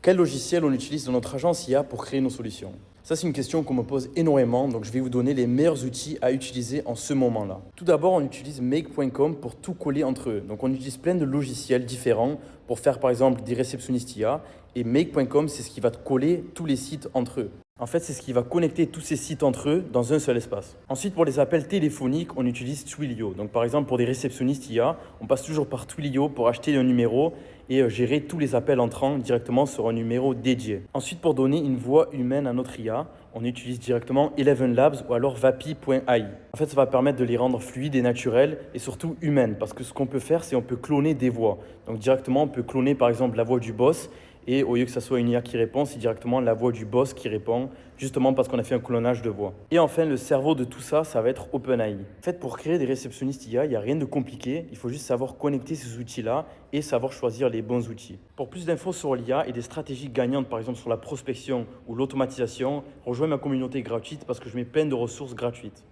Quel logiciel on utilise dans notre agence IA pour créer nos solutions? Ça, c'est une question qu'on me pose énormément, donc je vais vous donner les meilleurs outils à utiliser en ce moment-là. Tout d'abord, on utilise make.com pour tout coller entre eux. Donc, on utilise plein de logiciels différents pour faire, par exemple, des réceptionnistes IA. Et make.com, c'est ce qui va coller tous les sites entre eux. En fait, c'est ce qui va connecter tous ces sites entre eux dans un seul espace. Ensuite, pour les appels téléphoniques, on utilise Twilio. Donc, par exemple, pour des réceptionnistes IA, on passe toujours par Twilio pour acheter un numéro et gérer tous les appels entrants directement sur un numéro dédié. Ensuite, pour donner une voix humaine à notre IA, on utilise directement Eleven Labs ou alors Vapi.ai. En fait, ça va permettre de les rendre fluides et naturelles et surtout humaines parce que ce qu'on peut faire, c'est on peut cloner des voix. Donc, directement, on peut cloner par exemple la voix du boss. Et au lieu que ça soit une IA qui répond, c'est directement la voix du boss qui répond, justement parce qu'on a fait un clonage de voix. Et enfin, le cerveau de tout ça, ça va être OpenAI. En fait, pour créer des réceptionnistes IA, il n'y a rien de compliqué. Il faut juste savoir connecter ces outils-là et savoir choisir les bons outils. Pour plus d'infos sur l'IA et des stratégies gagnantes, par exemple sur la prospection ou l'automatisation, rejoins ma communauté gratuite parce que je mets plein de ressources gratuites.